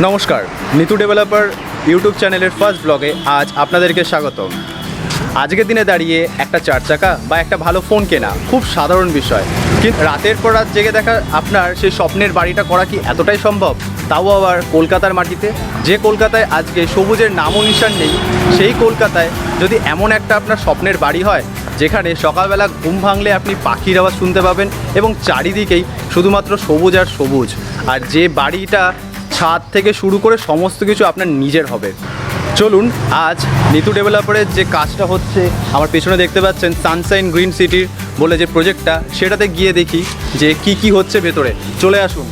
নমস্কার, Nitu developer YouTube চ্যানেলের first ব্লগে আজ আপনাদেরকে স্বাগত। আজকের দিনে দাঁড়িয়ে একটা চার চাকা বা একটা ভালো ফোন কেনা খুব সাধারণ বিষয়, কিন্তু রাতের পর রাত জেগে দেখা আপনার সেই স্বপ্নের বাড়িটা করা কি এতটাই সম্ভব? তাও আবার কলকাতার মাটিতে, যে কলকাতায় আজকে সবুজের নামও নিশান নেই। সেই কলকাতায় যদি এমন একটা আপনার স্বপ্নের বাড়ি হয় যেখানে সকালবেলা ঘুম ভাঙলে আপনি পাখির আওয়াজ শুনতে পাবেন এবং চারিদিকেই শুধুমাত্র সবুজ আর সবুজ, আর যে বাড়িটা ছাদ থেকে শুরু করে সমস্ত কিছু আপনার নিজের হবে। চলুন আজ নিতু ডেভেলপারের যে কাজটা হচ্ছে, আমার পেছনে দেখতে পাচ্ছেন সানশাইন গ্রিন সিটির বলে যে প্রজেক্টটা, সেটাতে গিয়ে দেখি যে কি হচ্ছে ভেতরে। চলে আসুন।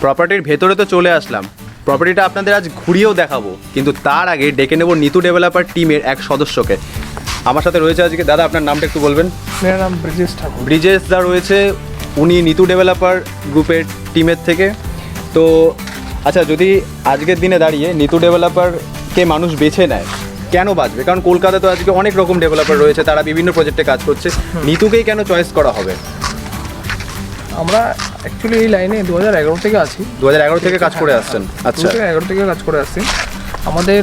প্রপার্টির ভেতরে তো চলে আসলাম, প্রপার্টিটা আপনাদের আজ ঘুরিয়েও দেখাবো, কিন্তু তার আগে ডেকে নেব নিতু ডেভেলপার টিমের এক সদস্যকে। আমার সাথে রয়েছে আজকে, দাদা আপনার নামটা একটু বলবেন? মেরা নাম ব্রিজেশ ঠাকুর। ব্রিজেশ দা রয়েছে, উনি নিতু ডেভেলপার গ্রুপের টিমের থেকে। তো আচ্ছা, যদি আজকের দিনে দাঁড়িয়ে নিতু ডেভেলপারকে মানুষ বেছে নেয়, কেন বাঁচবে? কারণ কলকাতা তো আজকে অনেক রকম ডেভেলপার রয়েছে, তারা বিভিন্ন প্রজেক্টে কাজ করছে, নিতুকেই কেন চয়েস করা হবে? আমরা অ্যাকচুয়ালি এই লাইনে 2011 থেকে আছি। 2011 থেকে কাজ করে আসছেন? আচ্ছা, 2011 থেকে কাজ করে আসছি। আমাদের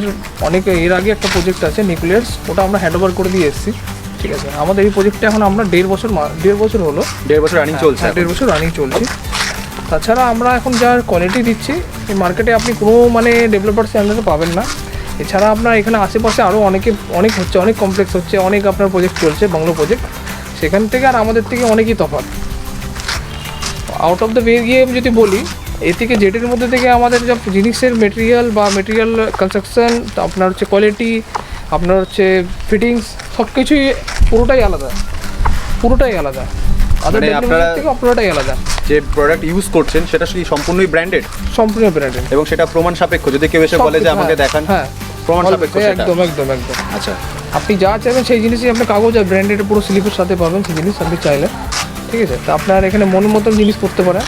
অনেক এর আগে একটা প্রজেক্ট আছে নিউক্লিয়ার্স, ওটা আমরা হ্যান্ড ওভার করে দিয়ে এসেছি। ঠিক আছে, আমাদের এই প্রজেক্টটা এখন আমরা দেড় বছর হলো। 1.5 বছর রানিং চলছে? 1.5 বছর রানিং চলছে। তাছাড়া আমরা এখন যার কোয়ালিটি দিচ্ছি, এই মার্কেটে আপনি কোনো ডেভেলপার স্ট্যান্ডার্ডে পাবেন না। এছাড়া আপনার এখানে আশেপাশে আরও অনেক হচ্ছে, অনেক কমপ্লেক্স হচ্ছে, অনেক আপনার প্রজেক্ট চলছে, বাংলো প্রজেক্ট। সেখান থেকে আর আমাদের থেকে অনেকই তফাৎ। আউট অফ দ্য ওয়ে গিয়ে যদি বলি, এ থেকে জেটের মধ্যে থেকে আমাদের যা জিনিসের মেটেরিয়াল কনস্ট্রাকশন, আপনার হচ্ছে কোয়ালিটি, আপনার হচ্ছে ফিটিংস, সব কিছুই পুরোটাই আলাদা। মানে আপনারা থেকে পুরোটাই আলাদা। যে প্রোডাক্ট ইউজ করছেন সেটা কি সম্পূর্ণই ব্র্যান্ডেড? সম্পূর্ণ ব্র্যান্ডেড, এবং সেটা প্রমাণ সাপেক্ষ। যদি কেউ এসে বলে যে আমাকে দেখান, হ্যাঁ প্রমাণ সাপেক্ষ সেটা? একদম। আচ্ছা, আপনি যা চাইবেন সেই জিনিসই আপনি কাগজ আর ব্র্যান্ডেড পুরো স্লিপের সাথে পাবেন, সেই জিনিস আপনি চাইলে। ঠিক আছে, তো আপনার এখানে মনের মতন জিনিস করতে পারেন।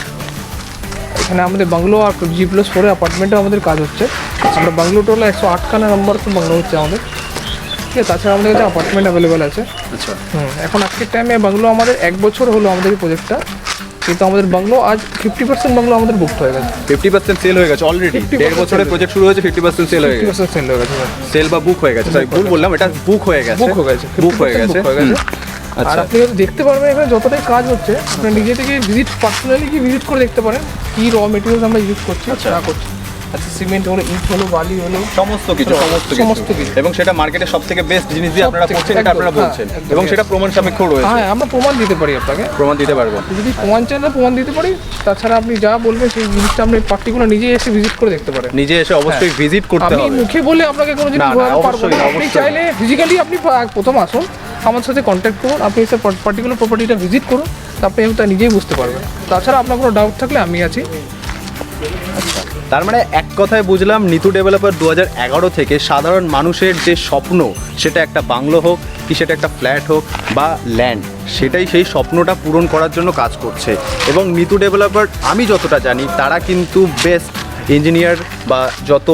এখানে আমাদের বাংলো আর G+4 অ্যাপার্টমেন্টে আমাদের কাজ হচ্ছে। আমরা বাংলো টোলা 108খানা নম্বর তো বাংলো হচ্ছে আমাদের। ঠিক আছে, তাছাড়া আমাদের কাছে অ্যাপার্টমেন্ট অ্যাভেলেবেল আছে। আচ্ছা। এখন আজকের টাইমে বাংলো আমাদের 1 বছর হলো আমাদের এই প্রজেক্টটা, কিন্তু আমাদের বাংলো আজ 50% বাংলো আমাদের বুকড হয়ে গেছে। 50% সেল হয়ে গেছে অলরেডি? 1.5 বছরের প্রজেক্ট শুরু হয়েছে, 50% সেল হয়ে গেছে। সেল বা বুক হয়ে গেছে, সরি ভুল বললাম, এটা বুক হয়ে গেছে। বুক হয়ে গেছে। আর আপনি হয়তো দেখতে পারবেন এখানে যতটাই কাজ হচ্ছে, আপনি নিজে থেকে পার্সোনালি ভিজিট করে দেখতে পারেন কি র মেটেরিয়ালস আমরা ইউজ করছি, না করছি। আচ্ছা, সিমেন্ট হলো, ইট হলো, বালি হলো, সমস্ত কিছু। এবং সেটা মার্কেটে সবথেকে বেস্ট জিনিস দিয়ে আপনারা করছেন, এটা আপনারা বলছেন, এবং সেটা প্রমাণ সাপেক্ষ রয়েছে। হ্যাঁ, আমরা প্রমাণ দিতে পারি আপনাকে। প্রমাণ দিতে পারবো? যদি প্রমাণ চান প্রমাণ দিতে পারি। তাছাড়া আপনি যা বলবেন সেই জিনিসটা আপনি পার্টিকুলার নিজে এসে ভিজিট করে দেখতে পারেন। নিজে এসে অবশ্যই ভিজিট করতে হবে। আমি মুখে বলে আপনাকে কোনো জিনিস বলাতে পারবো না। আপনি চাইলে ফিজিক্যালি আপনি প্রথম আসুন, আমার সাথে কন্ট্যাক্ট করুন, আপনি এসে পার্টিকুলার প্রপার্টিটা ভিজিট করুন, আপনি তা নিজেই বুঝতে পারবেন। তাছাড়া আপনার কোনো ডাউট থাকলে আমি আছি। আচ্ছা, তার মানে এক কথায় বুঝলাম, নিতু ডেভেলপার 2011 থেকে সাধারণ মানুষের যে স্বপ্ন, সেটা একটা বাংলো হোক কি সেটা একটা ফ্ল্যাট হোক বা ল্যান্ড, সেটাই সেই স্বপ্নটা পূরণ করার জন্য কাজ করছে। এবং নিতু ডেভেলপার আমি যতটা জানি, তারা কিন্তু বেস্ট ইঞ্জিনিয়ার বা যত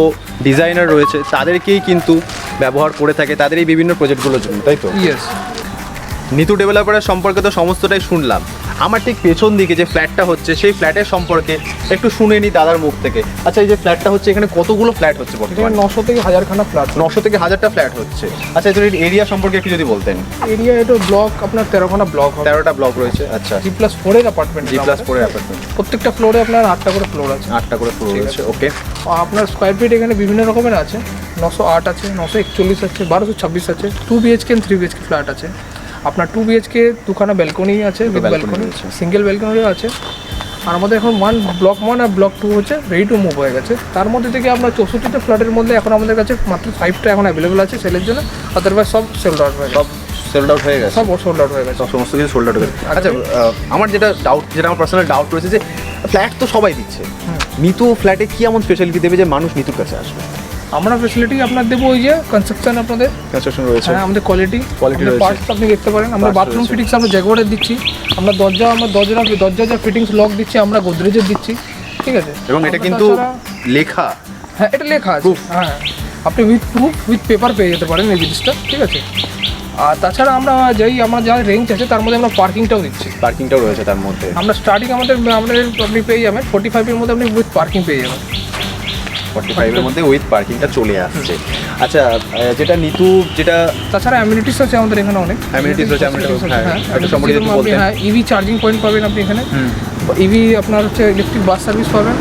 ডিজাইনার রয়েছে তাদেরকেই কিন্তু ব্যবহার করে থাকে তাদের এই বিভিন্ন প্রজেক্টগুলোর জন্য, তাই তো? ইয়েস। নিতু ডেভেলপারের সম্পর্কে তো সমস্তটাই শুনলাম, আমার ঠিক পেছন দিকে যে ফ্ল্যাটটা হচ্ছে সেই ফ্ল্যাটের সম্পর্কে একটু শুনে নিই দাদার মুখ থেকে। আচ্ছা, এই যে ফ্ল্যাটটা হচ্ছে এখানে কতগুলো ফ্ল্যাট হচ্ছে এখানে বর্তমানে? 900 থেকে 1000 খানা ফ্ল্যাট। 900 থেকে 1000টা ফ্ল্যাট হচ্ছে। আচ্ছা, এর এরিয়া সম্পর্কে একটু যদি বলতেন। এরিয়া এটা ব্লক আপনার 13 খানা ব্লক হবে। 13টা ব্লক রয়েছে। আচ্ছা, G+4 এর অ্যাপার্টমেন্ট। G+4 এর অ্যাপার্টমেন্ট। প্রত্যেকটা ফ্লোরে আপনার 8টা করে ফ্লোর আছে। 8টা করে ফ্লোর রয়েছে। ওকে। আপনার স্কোয়ার ফিট এখানে বিভিন্ন রকমের আছে, 908 আছে, 941 আছে, 1226 আছে, 2 BHK and 3 BHK ফ্ল্যাট আছে। আপনার 2 BHK দুখানা ব্যালকনি আছে, উইথ balcony ব্যালকনি, আছে। সিঙ্গেল ব্যালকনিও আছে। আর আমাদের এখন ব্লক 1 আর ব্লক 2 হচ্ছে রেডি টু মুভ হয়ে গেছে। তার মধ্যে থেকে আপনার 64টা ফ্ল্যাটের মধ্যে এখন আমাদের কাছে মাত্র 5টা এখন অ্যাভেলেবল আছে সেলের জন্য, আদারওয়াইজ সব সেলড আউট হয়ে গেছে। সব সোল্ড আউট হয়ে গেছে। সব সোল্ড আউট হয়ে গেছে। সব সমস্ত কিছু সোল্ড আউট হয়ে গেছে। আচ্ছা, আমার যেটা আমার পার্সোনাল ডাউট রয়েছে যে ফ্ল্যাট তো সবাই দিচ্ছে, নিতু ফ্ল্যাটে কি এমন স্পেশালিটি দেবে যে মানুষ নিতুর কাছে আসবে? আমরা ফেসিলিটি আপনার দেবো ওই যে কনস্ট্রাকশন আপনাদের, কনস্ট্রাকশন রয়েছে, হ্যাঁ আমাদের কোয়ালিটি Quality রয়েছে। পার্টস আপনি দেখতে পারেন। আমরা Parts বাথরুম রয়েছে। ফিটিংস আমরা জ্যাগুয়ারের দিচ্ছি, আমরা দরজা যা ফিটিংস লক দিচ্ছি আমরা গোদরেজের দিচ্ছি, ঠিক আছে? এবং এটা আমরা কিন্তু তাছাড়া- লেখা। হ্যাঁ এটা লেখা আছে, Proof। হ্যাঁ আপনি উইথ প্রুফ উইথ পেপার পেয়ে যেতে পারেন এই জিনিসটা, ঠিক আছে? আর তাছাড়া আমরা আমার যা রেঞ্জ আছে তার মধ্যে আমরা পার্কিংটাও দিচ্ছি। পার্কিংটাও রয়েছে তার মধ্যে। আমরা স্টার্টিং আমাদের আপনি পেয়ে যাবেন 45 এর মধ্যে আপনি উইথ পার্কিং পেয়ে যাবেন। 45 এর মধ্যে উইথ পার্কিংটা চলে আসছে। আচ্ছা, যেটা নিতু যেটা তাছাড়া অ্যামিনিটিস আছে আমাদের এখানে অনেক Amenities রয়েছে, amenities, হ্যাঁ, হ্যাঁ একটু সম্পর্কে যদি বলতেন। হ্যাঁ ইভি চার্জিং পয়েন্ট পাবেন আপনি এখানে, ইভি আপনার হচ্ছে ইলেকট্রিক বাস সার্ভিস পাবেন,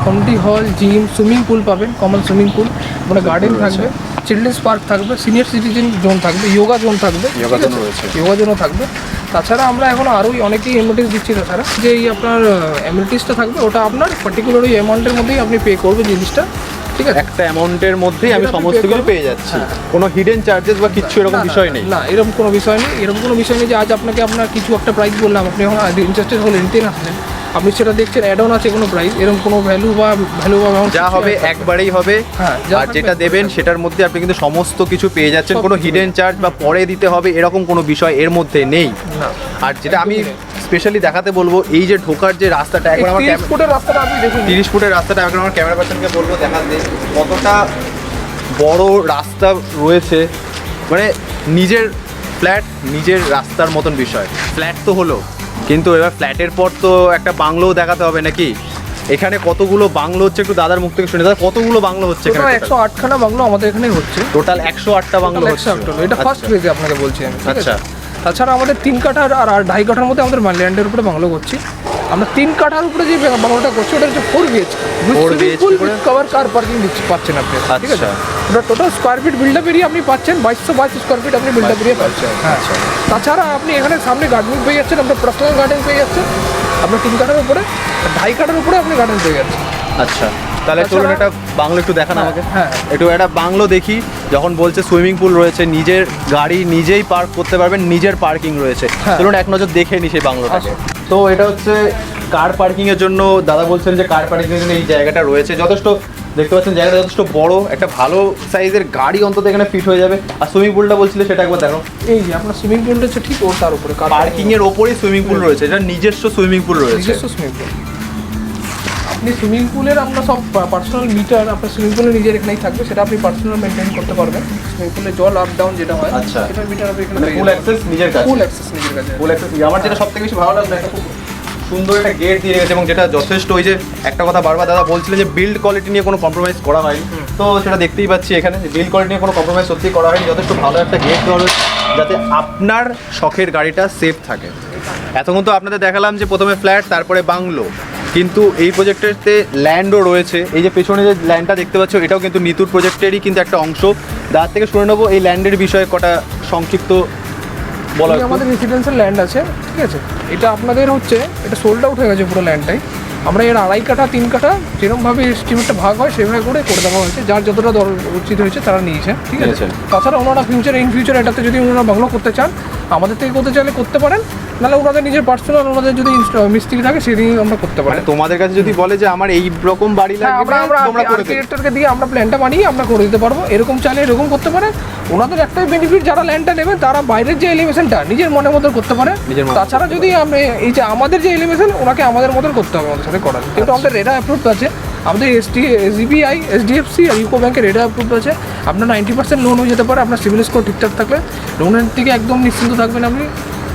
community hall, gym, swimming pool পাবেন, কমন সুইমিং পুল, মানে গার্ডেন থাকবে, চিলড্রেন্স পার্ক থাকবে, সিনিয়র সিটিজেন জোন থাকবে, যোগা জোন থাকবে, Yoga zone রয়েছে। যোগা জোনও থাকবে। তাছাড়া আমরা এখন আরও অনেকেই এমনিটিস দিচ্ছি। তাছাড়া যে এই আপনার এমনিটিসটা থাকবে ওটা আপনার পার্টিকুলার ওই অ্যামাউন্টের মধ্যেই আপনি পে করবেন জিনিসটা, ঠিক আছে? একটা অ্যামাউন্টের মধ্যেই আমি যেটা আপনি সমস্ত pay কিছু করবেন। পেয়ে যাচ্ছি, হ্যাঁ। কোনো হিডেন চার্জেস বা কিচ্ছু এরকম না, বিষয় নেই। না এরকম কোনো বিষয় নেই, এরকম কোনো বিষয় নেই যে আজ আপনাকে আপনার কিছু একটা প্রাইস বললাম, আপনি এখন ইন্টারেস্টেড হলেন নিতে আসলেন, আপনি সেটা দেখছেন অ্যাড অন আছে কোনো প্রাইস, এরকম কোনো ভ্যালু বা amount যা কিছু হবে add থাকবে না। একবারেই হবে, হ্যাঁ, যা আর থাকবে যেটা দেবেন সেটার মধ্যে আপনি কিন্তু সমস্ত কিছু পেয়ে যাচ্ছেন, সব কোনো কিছু হিডেন চার্জ বা পরে দিতে হবে এরকম কোনো বিষয় এর মধ্যে নেই। না। আর যেটা আমি একদমই নেই। স্পেশালি দেখাতে বলবো, এই যে ঢোকার যে রাস্তাটা, একবার আমার 30 ফুটের রাস্তাটা আপনি দেখুন। 30 ফুটের রাস্তাটা এখন আমার ক্যামেরা পার্সনকে বলবো দেখাতে, কতটা বড় রাস্তা রয়েছে, মানে নিজের ফ্ল্যাট নিজের রাস্তার মতন বিষয়। ফ্ল্যাট তো হলো, কিন্তু এবার ফ্ল্যাটের পর তো একটা বাংলোও দেখাতে হবে নাকি? এখানে কতগুলো বাংলো হচ্ছে একটু দাদার মুখ থেকে শুনে, দাদা কতগুলো বাংলো হচ্ছে টোটাল এখানে? 108 খানা বাংলো আমাদের এখানে হচ্ছে। টোটাল 108টা বাংলো টোটাল হচ্ছে। 108 হলো। এটা ফার্স্ট ফেজে আপনাকে বলছি আমি, ঠিক আছে? আচ্ছা। তাছাড়া আমাদের 3 কাঠার আর 2.5 কাঠার মধ্যে আমাদের ল্যান্ডের উপরে বাংলো করছি। আমরা 3 কাঠার উপরে যে বাংলোটা করছি ওটা হচ্ছে 4 BHK 4 BHK করে? কভার কার পার্কিং দিচ্ছি পাচ্ছেন আপনি, ঠিক আছে? আচ্ছা। ওটা total square feet build up area আপনি পাচ্ছেন 2222 স্কোয়ার ফিট আপনি বিল্ড আপ এরিয়া পাচ্ছেন। হ্যাঁ, তাছাড়া আপনি এখানে সামনে গার্ডেন পেয়ে যাচ্ছেন, আপনার পার্সোনাল গার্ডেন পেয়ে যাচ্ছেন। আপনার 3 কাঠার উপরে 2.5 কাঠার উপরে আপনি গার্ডেন পেয়ে যাচ্ছেন। আচ্ছা, তাহলে চলুন তাছাড়া- একটা বাংলো একটু দেখান আমাকে। হ্যাঁ। একটু একটা বাংলো দেখি, যখন বলছে সুইমিং পুল রয়েছে, নিজের গাড়ি নিজেই পার্ক করতে পারবেন, নিজের পার্কিং রয়েছে। হ্যাঁ। চলুন এক নজর দেখে নি সেই বাংলোটাকে। তো এটা হচ্ছে কার পার্কিং এর জন্য, দাদা বলছেন যে কার পার্কিং এর জন্য এই জায়গাটা রয়েছে, যথেষ্ট দেখতে পাচ্ছেন জায়গাটা যথেষ্ট বড়, একটা ভালো সাইজের গাড়ি অন্তত এখানে ফিট হয়ে যাবে। আর সুইমিং পুলটা বলছিলে সেটা একবার দেখো। এই যে আপনার সুইমিং পুলটা হচ্ছে ঠিক ওর তার উপরে পার্কিং এর ওপরেই সুইমিং পুল রয়েছে, এটা নিজস্ব সুইমিং পুল রয়েছে। নিজস্ব সুইমিং পুল। আপনি সুইমিং পুলের আমরা সব পার্সোনাল মিটার আপনার সুইমিং পুলে নিজের এখানেই থাকবে, সেটা আপনি পার্সোনাল মেনটেন করতে পারবেন। সুইমিং পুলে জল আপ ডাউন যেটা হয়, আচ্ছা। সেটার মিটার আপনি এখানে মানে ফুল অ্যাক্সেস নিজের কাছে। ফুল অ্যাক্সেস নিজের কাছে। ফুল অ্যাক্সেস। আমার যেটা সবথেকে বেশি ভালো লাগলো, একটা খুব সুন্দর একটা গেট দিয়ে রেখেছে, এবং যেটা যথেষ্ট, ওই যে একটা কথা বারবার দাদা বলছিলেন যে বিল্ড কোয়ালিটি নিয়ে কোনো কম্প্রোমাইজ করা হয়নি, তো সেটা দেখতেই পাচ্ছি এখানে বিল্ড কোয়ালিটি নিয়ে কোনো কম্প্রোমাইজ সত্যি করা হয়নি। যথেষ্ট ভালো একটা গেট দেওয়া রয়েছে যাতে আপনার শখের গাড়িটা সেফ থাকে। এতক্ষণ তো আপনাদের দেখালাম যে প্রথমে ফ্ল্যাট তারপরে বাংলো, কিন্তু এই প্রজেক্টেরতে ল্যান্ডও রয়েছে। এই যে পেছনে যে ল্যান্ডটা দেখতে পাচ্ছ এটাও কিন্তু নিতুর প্রজেক্টেরই কিন্তু একটা অংশ। দাদার থেকে শুনে নেবো এই ল্যান্ডের বিষয়ে কটা সংক্ষিপ্ত বলা। এই আমাদের রেসিডেন্সিয়াল ল্যান্ড আছে, ঠিক আছে? এটা আপনাদের হচ্ছে এটা সোল্ড আউট হয়ে গেছে পুরো ল্যান্ডটাই। আমরা এর 2.5 কাঠা 3 কাঠা যেরকমভাবে এস্টিমেটটা ভাগ হয় সেভাবে করে দেওয়া হয়েছে, যার যতটা উচিত হয়েছে তারা নিয়েছে, ঠিক আছে? নিয়েছেন। তাছাড়া ওনারা ইন ফিউচার এটাতে যদি ওনারা বাংলো করতে চান, আমাদের থেকে করতে চাইলে করতে পারেন, নাহলে ওনাদের নিজের পার্সোনাল ওনাদের যদি মিস্ত্রি থাকে সেদিনই আমরা করতে পারি। মানে তোমাদের কাছে যদি বলে যে আমার এই রকম বাড়ি হ্যাঁ, লাগবে, তোমরা করে দেবে। আর্কিটেক্টরকে দিয়ে আমরা প্ল্যানটা বানিয়ে আমরা করে দিতে পারবো। এরকম চাইলে এরকম করতে পারেন। ওনাদের একটাই বেনিফিট, যারা ল্যান্ডটা নেবে তারা বাইরের যে এলিভেশনটা নিজের মনের মতো করতে পারে। নিজের মতো তাছাড়া যদি আমি এই যে আমাদের যে এলিভেশন ওনাকে আমাদের মতন করতে হবে, আমাদের সাথে করা যায়। কিন্তু আমাদের রেডা অ্যাপ্রুভ আছে, আমাদের SBI, HDFC আর ইউকো ব্যাংকের রেডা অ্যাপ্রুভড আছে। আপনার 90% লোন হয়ে যেতে পারে আপনার সিভিল স্কোর ঠিকঠাক থাকলে। লোনের থেকে একদম নিশ্চিন্ত থাকবেন আপনি।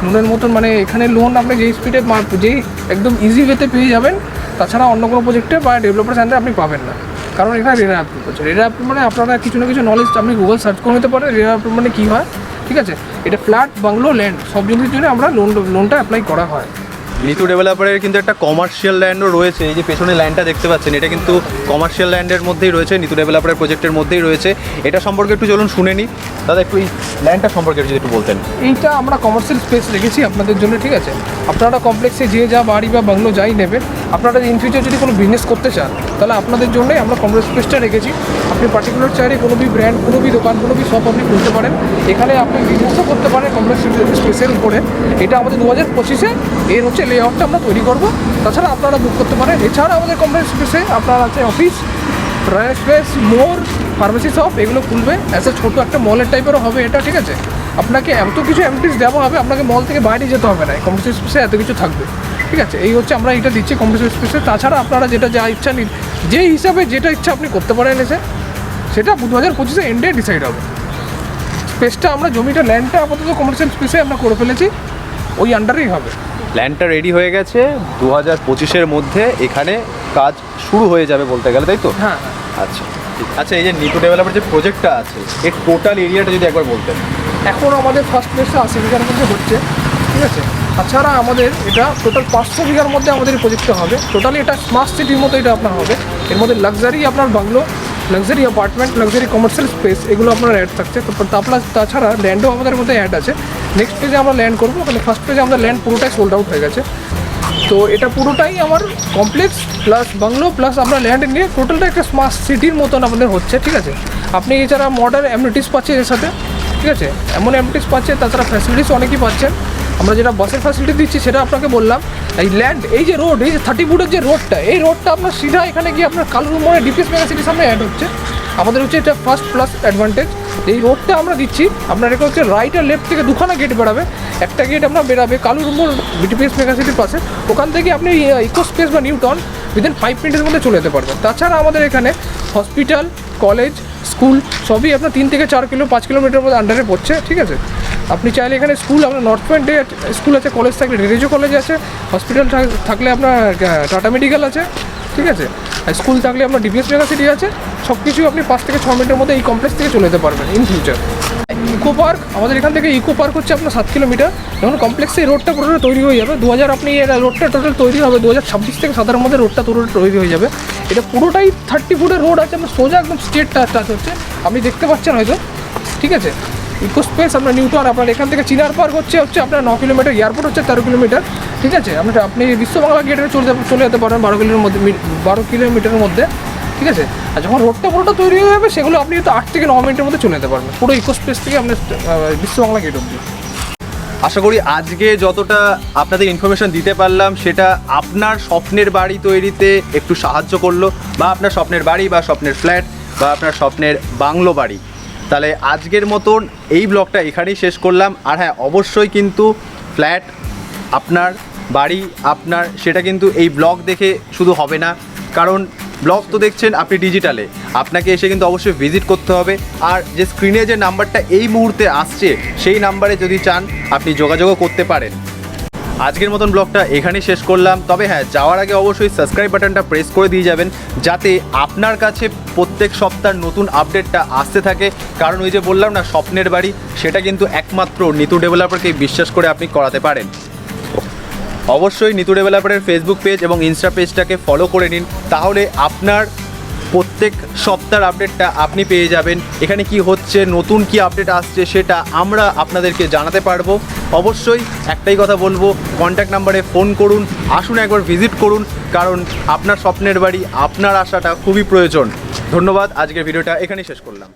লোনের মতন মানে এখানে লোন আপনি যেই স্পিডে যেই একদম ইজি ওয়েতে পেয়ে যাবেন, তাছাড়া অন্য কোনো প্রজেক্টে বা ডেভেলপার সেন্টারে আপনি পাবেন না। কারণ এখানে রেডা অ্যাপ্রুভ আছে। রেডা অ্যাপ্রুভ মানে আপনারা কিছু না কিছু নলেজ আপনি গুগল সার্চ করে নিতে পারেন রেডা অ্যাপ্রুভ মানে কী হয়, ঠিক আছে। এটা ফ্ল্যাট, বাংলো, ল্যান্ড সব জিনিসের জন্য আমরা লোনটা অ্যাপ্লাই করা হয়। নিতু ডেভেলপারের কিন্তু একটা কমার্শিয়াল ল্যান্ডও রয়েছে। এই যে পেছনে ল্যান্ডটা দেখতে পাচ্ছেন, এটা কিন্তু কমার্শিয়াল ল্যান্ডের মধ্যেই রয়েছে, নিতু ডেভেলপারের প্রজেক্টের মধ্যেই রয়েছে। এটা সম্পর্কে একটু চলুন শুনে নিই। দাদা একটু এই ল্যান্ডটা সম্পর্কে যদি একটু বলতেন। এইটা আমরা কমার্শিয়াল স্পেস রেখেছি আপনাদের জন্য, ঠিক আছে। আপনারা কমপ্লেক্সে যে যা বাড়ি বা বাংলো যাই নেবেন, আপনারা ইন ফিউচার যদি কোনো বিজনেস করতে চান, তাহলে আপনাদের জন্যই আমরা কমপ্লেক্স স্পেসটা রেখেছি। আপনি পার্টিকুলার চাইলে কোনো বি ব্র্যান্ড, কোনো বি দোকান, কোনো বি শপ আপনি খুলতে পারেন। এখানে আপনি বিজনেসও করতে পারেন কমপ্লেক্স স্পেসের উপরে। এটা আমাদের 2025-এ এর হচ্ছে লেআউটটা আমরা তৈরি করবো। তাছাড়া আপনারা বুক করতে পারেন। এছাড়া আমাদের কমপ্লেক্স স্পেসে আপনার আছে অফিস, রয়্যাল স্পেস, মোর, ফার্মেসি শপ, এগুলো খুলবে। অ্যাজ এ ছোটো একটা মলের টাইপেরও হবে এটা, ঠিক আছে। আপনাকে এত কিছু অ্যামিনিটিস দেওয়া হবে, আপনাকে মল থেকে বাইরে যেতে হবে না। কমপ্লেক্স স্পেসে এত কিছু থাকবে, ঠিক আছে। এই হচ্ছে আমরা এটা দিচ্ছি কমপ্লেক্স স্পেসে। তাছাড়া আপনারা যেটা যা ইচ্ছা নিন, যে হিসাবে যেটা ইচ্ছা আপনি করতে পারেন এসে, সেটা 2025-এ এন্ডে ডিসাইড হবে। স্পেসটা আমরা জমিটা ল্যান্ডটা আপাতত কমার্শিয়াল স্পেসে আমরা করে ফেলেছি, ওই আন্ডারেই হবে। ল্যান্ডটা রেডি হয়ে গেছে, 2025-এর মধ্যে এখানে কাজ শুরু হয়ে যাবে বলতে গেলে, তাই তো? হ্যাঁ। আচ্ছা ঠিক। আচ্ছা, এই যে নিতু ডেভেলপার যে প্রজেক্টটা আছে, এর টোটাল এরিয়াটা যদি একবার বলতেন। এখন আমাদের ফার্স্ট প্লেসে 80 বিঘার মধ্যে হচ্ছে, ঠিক আছে। তাছাড়া আমাদের এটা টোটাল 500 বিঘার মধ্যে আমাদের এই প্রজেক্টটা হবে। টোটালি এটা স্মার্ট সিটির মতো এটা আপনার হবে। এর মধ্যে লাক্সারি আপনার bungalow, luxury apartment, luxury commercial space, এগুলো আপনার অ্যাড থাকছে। তাছাড়া ল্যান্ডও আমাদের মধ্যে অ্যাড আছে। নেক্সট পেজে আমরা ল্যান্ড করবো, মানে ফার্স্ট পেজে আমাদের ল্যান্ড পুরোটাই সোল্ড আউট হয়ে গেছে। তো এটা পুরোটাই আমার কমপ্লেক্স প্লাস বাংলো প্লাস আমরা ল্যান্ড নিয়ে টোটালটা একটা স্মার্ট সিটির মতন আমাদের হচ্ছে, ঠিক আছে। আপনি এছাড়া মডার্ন অ্যামিনিটিস পাচ্ছেন এর সাথে, ঠিক আছে। এমন অ্যামিনিটিস পাচ্ছেন, তাছাড়া ফ্যাসিলিটিস অনেকই পাচ্ছেন। আমরা যেটা বাসের ফ্যাসিলিটি দিচ্ছি সেটা আপনাকে বললাম। এই ল্যান্ড, এই যে রোড, এই যে 30 ফুটের যে রোডটা, এই রোডটা আপনার সিধা এখানে গিয়ে আপনার কালুর মোড়ে ডিপিএস মেগা সিটির সামনে অ্যাড হচ্ছে। আমাদের হচ্ছে এটা ফার্স্ট প্লাস অ্যাডভান্টেজ। এই রোডটা আমরা দিচ্ছি আপনার, এটা হচ্ছে রাইট আর লেফট থেকে দুখানা গেট বেরাবে। একটা গেট আপনার বেরাবে কালুর মোড় ডিপিএস মেগা সিটির পাশে, ওখান থেকে আপনি ইকো স্পেস বা নিউটন উইদিন 5 মিনিটের মধ্যে চলে যেতে পারবেন। তাছাড়া আমাদের এখানে হসপিটাল, কলেজ, স্কুল সবই আপনার 3 থেকে 4 কিলো 5 কিলোমিটার মধ্যে আন্ডারে পড়ছে, ঠিক আছে। আপনি চাইলে এখানে স্কুল, আপনার নর্থ পয়েন্টে স্কুল আছে, কলেজ থাকলে রেডিও কলেজ আছে, হসপিটাল থাকলে আপনার টাটা মেডিকেল আছে, ঠিক আছে। আর স্কুল থাকলে আপনার ডিপিএস মেগা সিটি আছে। সব কিছু আপনি 5 থেকে 6 মিনিটের মধ্যে এই কমপ্লেক্স থেকে চলে যেতে পারবেন ইন ফিউচার। ইকো পার্ক, আমাদের এখান থেকে ইকো পার্ক হচ্ছে আপনার 7 কিলোমিটার। যখন কমপ্লেক্সে এই রোডটা পুরোটা তৈরি হয়ে যাবে, আপনি এটা রোডটা টোটাল তৈরি হবে 2026 থেকে 27-এর মধ্যে রোডটা তৈরি হয়ে যাবে। এটা পুরোটাই 30 ফুটের রোড আছে, আপনার সোজা একদম স্ট্রেট টাচ হচ্ছে, আপনি দেখতে পাচ্ছেন হয়তো, ঠিক আছে। ইকো স্পেস আপনার নিউটন, আপনার এখান থেকে চিনার পার্ক হচ্ছে আপনার 9 কিলোমিটার, এয়ারপোর্ট হচ্ছে 13 কিলোমিটার, ঠিক আছে। আপনি বিশ্ববাংলা গেটে চলে যেতে পারেন 12 কিলোমিটারের মধ্যে, ঠিক আছে। আর যখন রোডটা পুরোটা তৈরি হয়ে যাবে, সেগুলো আপনি তো 8 থেকে 9 মিনিটের মধ্যে চলে যেতে পারবেন পুরো ইকো স্পেস থেকে আপনার বিশ্ববাংলা গেট অবধি। আশা করি আজকে যতটা আপনাদের ইনফরমেশন দিতে পারলাম, সেটা আপনার স্বপ্নের বাড়ি তৈরিতে একটু সাহায্য করলো, বা আপনার স্বপ্নের বাড়ি বা স্বপ্নের ফ্ল্যাট বা আপনার স্বপ্নের বাংলো বাড়ি। তাহলে আজকের মতন এই ব্লগটা এখানেই শেষ করলাম। আর হ্যাঁ, অবশ্যই কিন্তু ফ্ল্যাট আপনার, বাড়ি আপনার, সেটা কিন্তু এই ব্লগ দেখে শুধু হবে না। কারণ ব্লগ তো দেখছেন আপনি ডিজিটালে, আপনাকে এসে কিন্তু অবশ্যই ভিজিট করতে হবে। আর যে স্ক্রিনে যে নাম্বারটা এই মুহূর্তে আসছে, সেই নাম্বারে যদি চান আপনি যোগাযোগও করতে পারেন। আজকের মতন ব্লগটা এখানেই শেষ করলাম। তবে হ্যাঁ, যাওয়ার আগে অবশ্যই সাবস্ক্রাইব বাটনটা প্রেস করে দিয়ে যাবেন, যাতে আপনার কাছে প্রত্যেক সপ্তাহের নতুন আপডেটটা আসতে থাকে। কারণ ওই যে বললাম না, স্বপ্নের বাড়ি, সেটা কিন্তু একমাত্র নিতু ডেভেলপারকে বিশ্বাস করে আপনি করাতে পারেন। অবশ্যই নিতু ডেভেলপারের ফেসবুক পেজ এবং ইনস্টা পেজটাকে ফলো করে নিন, তাহলে আপনার প্রত্যেক সপ্তাহের আপডেটটা আপনি পেয়ে যাবেন। এখানে কি হচ্ছে, নতুন কি আপডেট আসছে, সেটা আমরা আপনাদেরকে জানাতে পারবো। অবশ্যই একটাই কথা বলবো, কন্ট্যাক্ট নাম্বারে ফোন করুন, আসুন একবার ভিজিট করুন, কারণ আপনার স্বপ্নের বাড়ি, আপনার আশাটা খুবই প্রয়োজন। ধন্যবাদ, আজকের ভিডিওটা এখানেই শেষ করলাম।